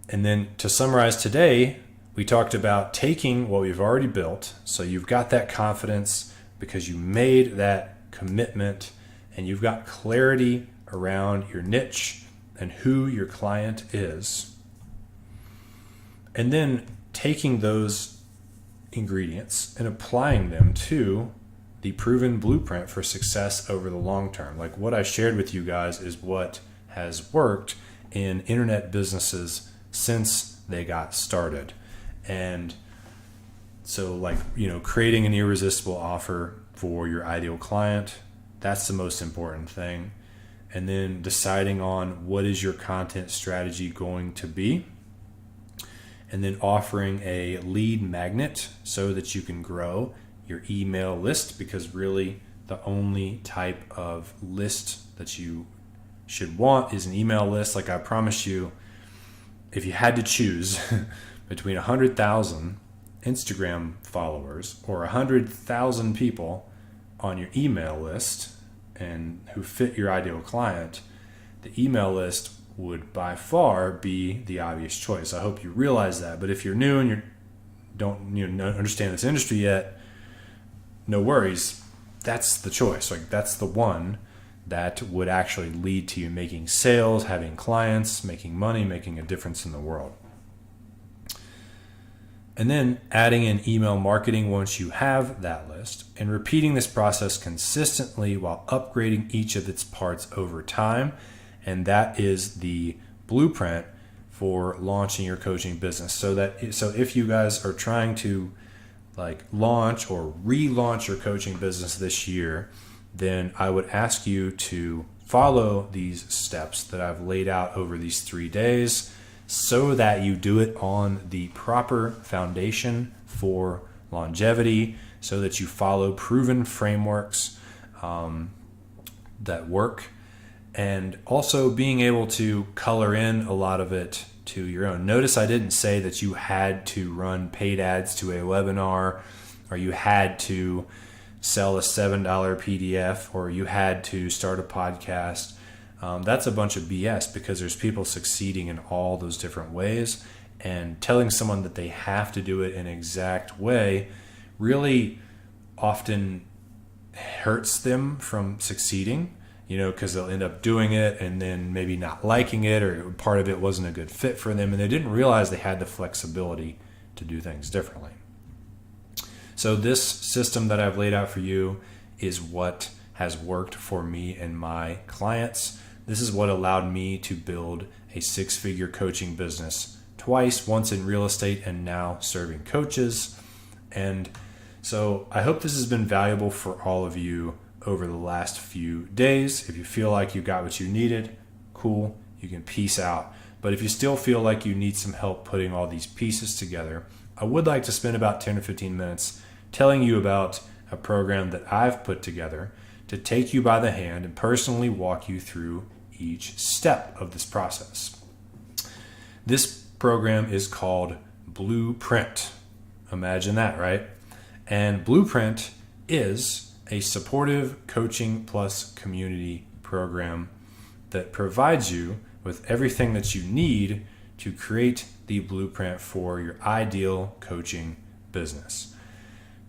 And then to summarize today, we talked about taking what we've already built. So you've got that confidence because you made that commitment, and you've got clarity around your niche and who your client is. And then taking those ingredients and applying them to the proven blueprint for success over the long term. Like what I shared with you guys is what has worked in internet businesses since they got started. And so creating an irresistible offer for your ideal client, that's the most important thing. And then deciding on what is your content strategy going to be. And then offering a lead magnet so that you can grow your email list, because really the only type of list that you should want is an email list. Like I promise you, if you had to choose between 100,000 Instagram followers or 100,000 people on your email list and who fit your ideal client, the email list would by far be the obvious choice. I hope you realize that. But if you're new and you don't understand this industry yet, no worries. That's the choice. Like that's the one that would actually lead to you making sales, having clients, making money, making a difference in the world. And then adding in email marketing once you have that list, and repeating this process consistently while upgrading each of its parts over time. And that is the blueprint for launching your coaching business. So if you guys are trying to launch or relaunch your coaching business this year, then I would ask you to follow these steps that I've laid out over these 3 days, so that you do it on the proper foundation for longevity, so that you follow proven frameworks that work, and also being able to color in a lot of it to your own. Notice I didn't say that you had to run paid ads to a webinar, or you had to sell a $7 PDF, or you had to start a podcast. That's a bunch of BS, because there's people succeeding in all those different ways, and telling someone that they have to do it in an exact way really often hurts them from succeeding, because they'll end up doing it and then maybe not liking it, or part of it wasn't a good fit for them, and they didn't realize they had the flexibility to do things differently. So this system that I've laid out for you is what has worked for me and my clients. This is what allowed me to build a 6-figure coaching business twice, once in real estate and now serving coaches. And so I hope this has been valuable for all of you over the last few days. If you feel like you got what you needed, cool, you can peace out. But if you still feel like you need some help putting all these pieces together, I would like to spend about 10 or 15 minutes telling you about a program that I've put together to take you by the hand and personally walk you through each step of this process. This program is called Blueprint. Imagine that, right? And Blueprint is a supportive coaching plus community program that provides you with everything that you need to create the blueprint for your ideal coaching business.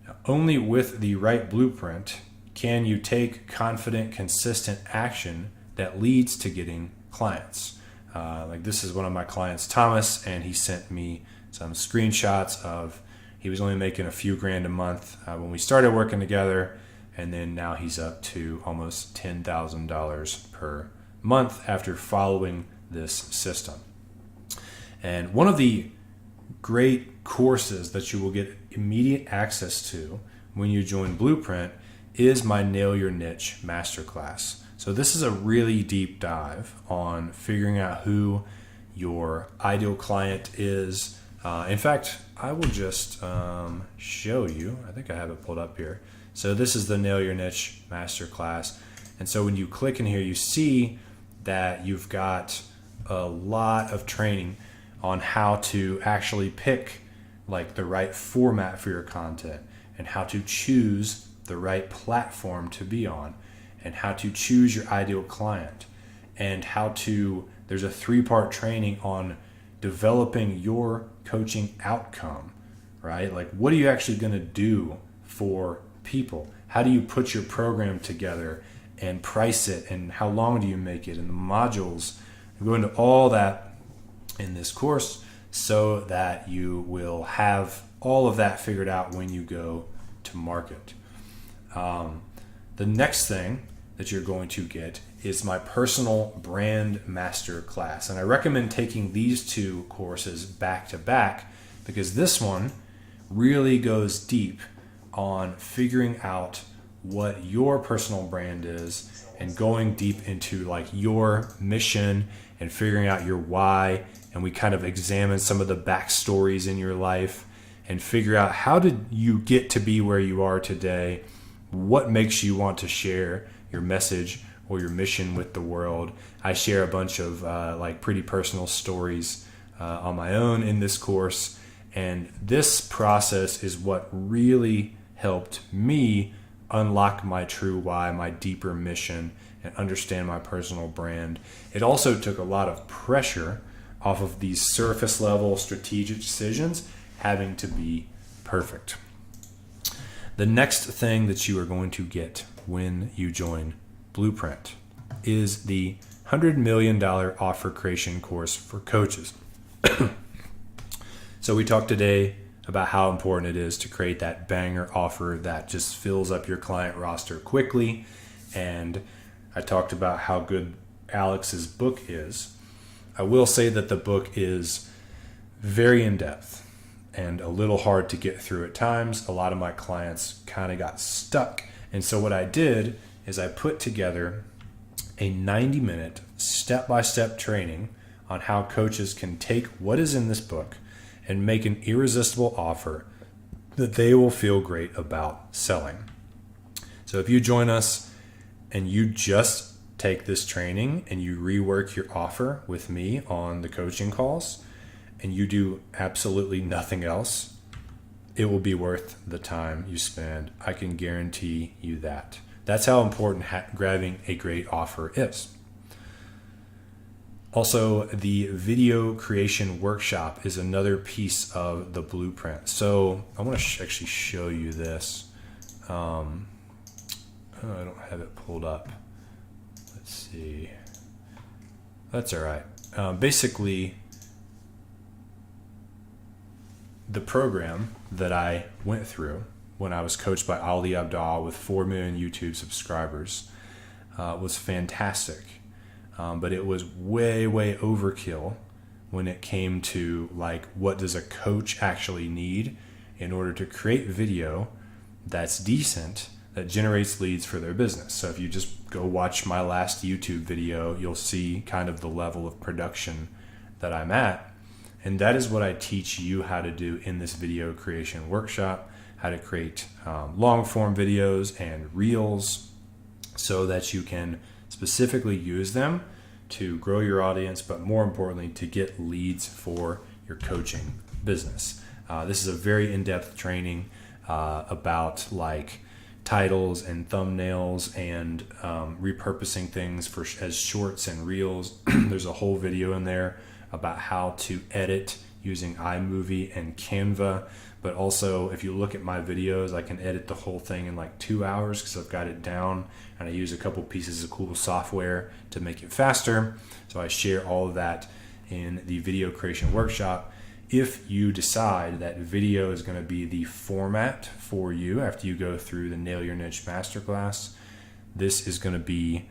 Now, only with the right blueprint can you take confident, consistent action that leads to getting clients. Like this is one of my clients, Thomas, and he sent me some screenshots of he was only making a few grand a month when we started working together, and then now he's up to almost $10,000 per month after following this system. And one of the great courses that you will get immediate access to when you join Blueprint is my Nail Your Niche Masterclass. So this is a really deep dive on figuring out who your ideal client is. In fact, I will just show you. I think I have it pulled up here. So this is the Nail Your Niche Masterclass. And so when you click in here, you see that you've got a lot of training on how to actually pick like the right format for your content, and how to choose the right platform to be on, and how to choose your ideal client, and there's a 3-part training on developing your coaching outcome, right? Like, what are you actually going to do for people? How do you put your program together and price it, and how long do you make it, and the modules? I go into all that in this course so that you will have all of that figured out when you go to market. The next thing that you're going to get is my personal brand master class. And I recommend taking these 2 courses back to back, because this one really goes deep on figuring out what your personal brand is and going deep into like your mission and figuring out your why. And we kind of examine some of the backstories in your life and figure out, how did you get to be where you are today? What makes you want to share your message or your mission with the world? I share a bunch of like pretty personal stories on my own in this course. And this process is what really helped me unlock my true why, my deeper mission, and understand my personal brand. It also took a lot of pressure off of these surface level strategic decisions having to be perfect. The next thing that you are going to get when you join Blueprint is the $100 million offer creation course for coaches. So we talked today about how important it is to create that banger offer that just fills up your client roster quickly. And I talked about how good Alex's book is. I will say that the book is very in-depth and a little hard to get through at times. A lot of my clients kind of got stuck. And so what I did is I put together a 90-minute step-by-step training on how coaches can take what is in this book and make an irresistible offer that they will feel great about selling. So if you join us and you just take this training and you rework your offer with me on the coaching calls and you do absolutely nothing else, it will be worth the time you spend. I can guarantee you that. That's how important grabbing a great offer is. Also, the video creation workshop is another piece of the blueprint. So I want to actually show you this. I don't have it pulled up. Let's see. That's all right. Basically, the program that I went through when I was coached by Ali Abdal with 4 million YouTube subscribers was fantastic. But it was way overkill when it came to like, what does a coach actually need in order to create video that's decent, that generates leads for their business. So if you just go watch my last YouTube video, you'll see kind of the level of production that I'm at. And that is what I teach you how to do in this video creation workshop, how to create long form videos and reels so that you can specifically use them to grow your audience, but more importantly, to get leads for your coaching business. This is a very in-depth training about like titles and thumbnails and repurposing things as shorts and reels. There's a whole video in there about how to edit using iMovie and Canva. But also, if you look at my videos, I can edit the whole thing in like 2 hours because I've got it down, and I use a couple pieces of cool software to make it faster. So I share all of that in the video creation workshop. If you decide that video is going to be the format for you after you go through the Nail Your Niche Masterclass, this is going to be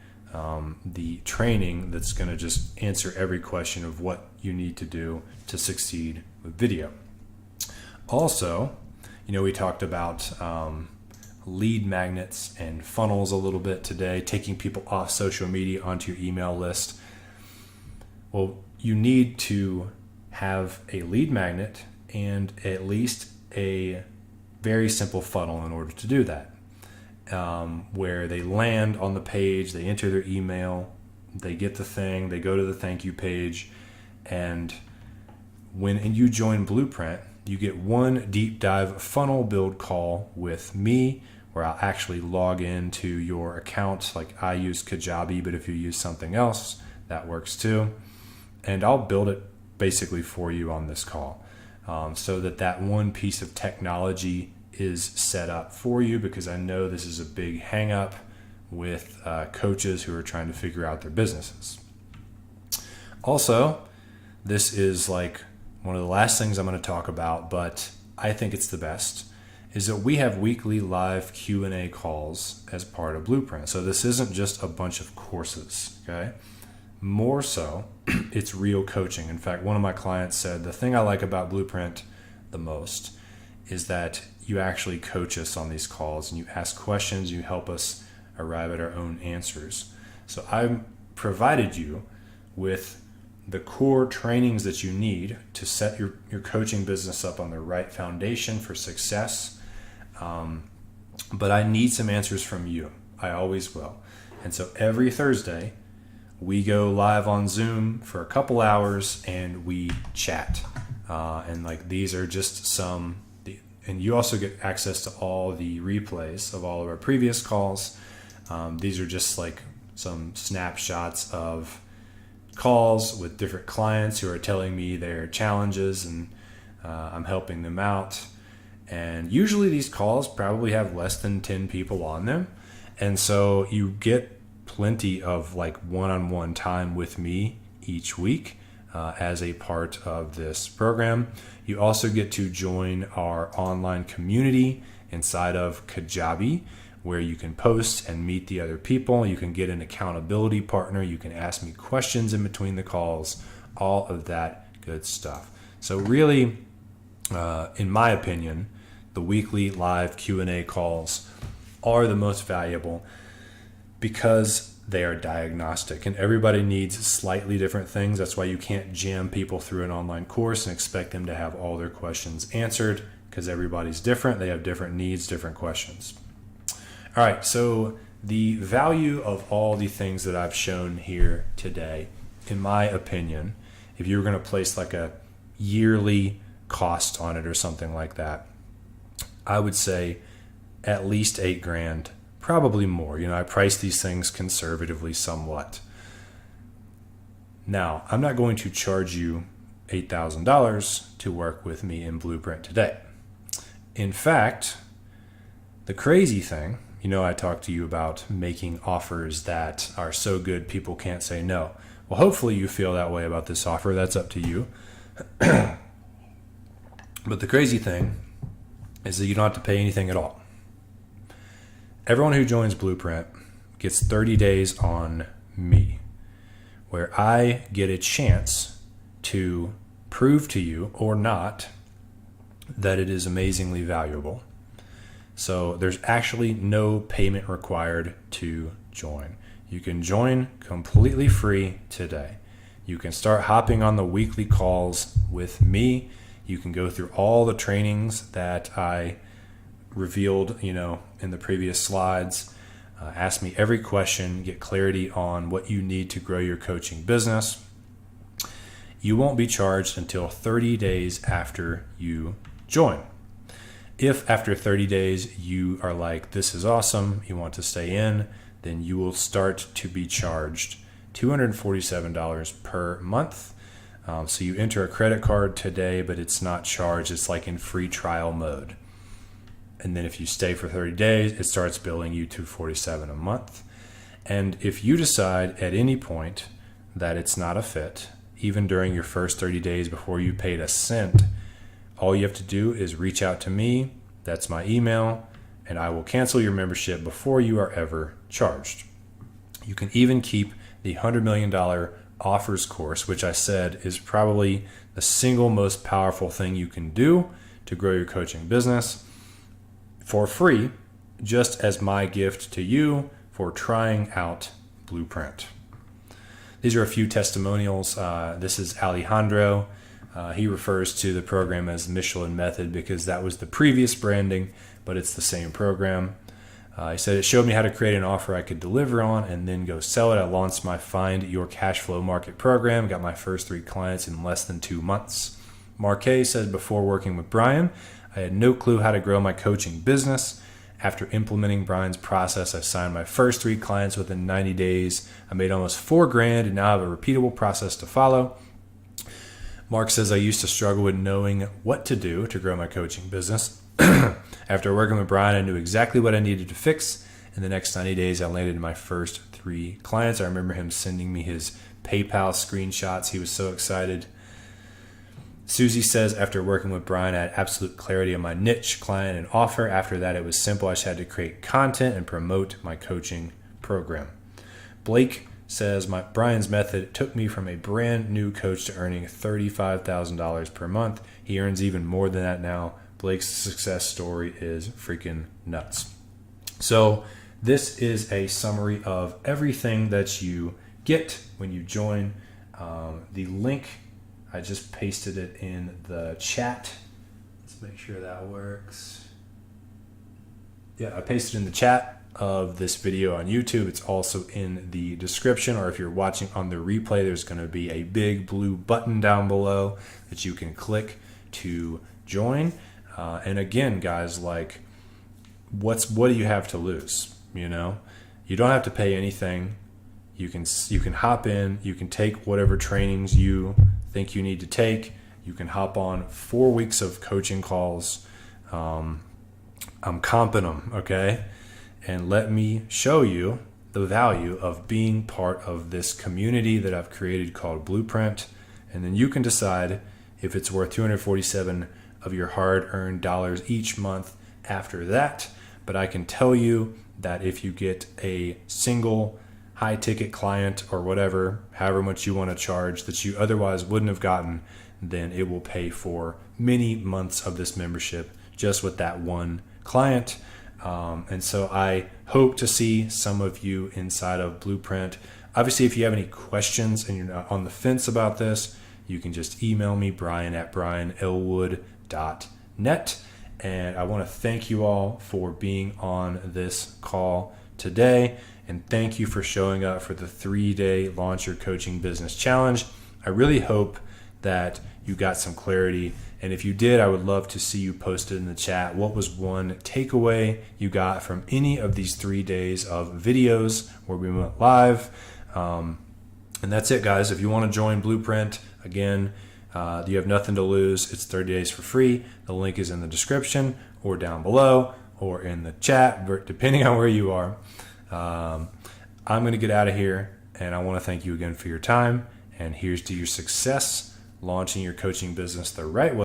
the training that's going to just answer every question of what you need to do to succeed with video. Also, we talked about lead magnets and funnels a little bit today, taking people off social media onto your email list. Well, you need to have a lead magnet and at least a very simple funnel in order to do that, where they land on the page, they enter their email, they get the thing, they go to the thank you page, and when you join Blueprint, you get one deep dive funnel build call with me where I'll actually log into your account. Like I use Kajabi, but if you use something else, that works too. And I'll build it basically for you on this call, so that one piece of technology is set up for you, because I know this is a big hang up with coaches who are trying to figure out their businesses. Also, this is like one of the last things I'm going to talk about, but I think it's the best, is that we have weekly live Q&A calls as part of Blueprint. So this isn't just a bunch of courses, okay? More so, it's real coaching. In fact, one of my clients said, the thing I like about Blueprint the most is that you actually coach us on these calls and you ask questions, you help us arrive at our own answers. So I've provided you with the core trainings that you need to set your coaching business up on the right foundation for success. But I need some answers from you. I always will. And so every Thursday, we go live on Zoom for a couple hours and we chat. And like these are just some, and you also get access to all the replays of all of our previous calls. These are just like some snapshots of calls with different clients who are telling me their challenges, and I'm helping them out. And usually these calls probably have less than 10 people on them. And so you get plenty of like one-on-one time with me each week as a part of this program. You also get to join our online community inside of Kajabi, where you can post and meet the other people. You can get an accountability partner. You can ask me questions in between the calls, all of that good stuff. So really, in my opinion, the weekly live Q&A calls are the most valuable because they are diagnostic and everybody needs slightly different things. That's why you can't jam people through an online course and expect them to have all their questions answered, because everybody's different. They have different needs, different questions. All right, so the value of all the things that I've shown here today, in my opinion, if you were going to place like a yearly cost on it or something like that, I would say at least $8,000, probably more. I price these things conservatively somewhat. Now, I'm not going to charge you $8,000 to work with me in Blueprint today. In fact, the crazy thing, I talked to you about making offers that are so good people can't say no. Well, hopefully you feel that way about this offer. That's up to you. But the crazy thing is that you don't have to pay anything at all. Everyone who joins Blueprint gets 30 days on me, where I get a chance to prove to you or not that it is amazingly valuable. So there's actually no payment required to join. You can join completely free today. You can start hopping on the weekly calls with me. You can go through all the trainings that I revealed, in the previous slides. Ask me every question, get clarity on what you need to grow your coaching business. you won't be charged until 30 days after you join. If after 30 days you are like, this is awesome, you want to stay in, then you will start to be charged $247 per month. So you enter a credit card today, but it's not charged. It's like in free trial mode. And then if you stay for 30 days, it starts billing you $247 a month. And if you decide at any point that it's not a fit, even during your first 30 days before you paid a cent, all you have to do is reach out to me. That's my email, and I will cancel your membership before you are ever charged. You can even keep the $100 million offers course, which I said is probably the single most powerful thing you can do to grow your coaching business, for free, just as my gift to you for trying out Blueprint. These are a few testimonials. This is Alejandro. He refers to the program as Michelin Method because that was the previous branding, but it's the same program. He said, it showed me how to create an offer I could deliver on and then go sell it. I launched my Find Your Cash Flow Market program, got my first 3 clients in less than 2 months. Marquez said, before working with Brian, I had no clue how to grow my coaching business. After implementing Brian's process, I signed my first 3 clients within 90 days. I made almost $4,000 and now have a repeatable process to follow. Mark says, I used to struggle with knowing what to do to grow my coaching business. After working with Brian, I knew exactly what I needed to fix. In the next 90 days, I landed my first 3 clients. I remember him sending me his PayPal screenshots. He was so excited. Susie says, after working with Brian, I had absolute clarity on my niche, client, and offer. After that, it was simple. I just had to create content and promote my coaching program. Blake says, Brian's method took me from a brand new coach to earning $35,000 per month. He earns even more than that now. Blake's success story is freaking nuts. So this is a summary of everything that you get when you join. The link, I just pasted it in the chat. Let's make sure that works. Yeah, I pasted in the chat of this video on YouTube. It's also in the description, or if you're watching on the replay, there's going to be a big blue button down below that you can click to join. And again, guys, like, what do you have to lose? You know, you don't have to pay anything. You can hop in. You can take whatever trainings you think you need to take. You can hop on 4 weeks of coaching calls. I'm comping them, okay? And let me show you the value of being part of this community that I've created called Blueprint. And then you can decide if it's worth $247 of your hard-earned dollars each month after that. But I can tell you that if you get a single high-ticket client or whatever, however much you want to charge that you otherwise wouldn't have gotten, then it will pay for many months of this membership just with that one client. And so I hope to see some of you inside of Blueprint. Obviously, if you have any questions and you're not on the fence about this, you can just email me, brian@brianelwood.net. And I want to thank you all for being on this call today. And thank you for showing up for the 3-day Launch Your Coaching Business Challenge. I really hope that you got some clarity. And if you did, I would love to see you posted in the chat. What was one takeaway you got from any of these 3 days of videos where we went live? And that's it, guys. If you want to join Blueprint, again, you have nothing to lose. It's 30 days for free. The link is in the description or down below or in the chat, depending on where you are. I'm going to get out of here, and I want to thank you again for your time. And here's to your success launching your coaching business the right way.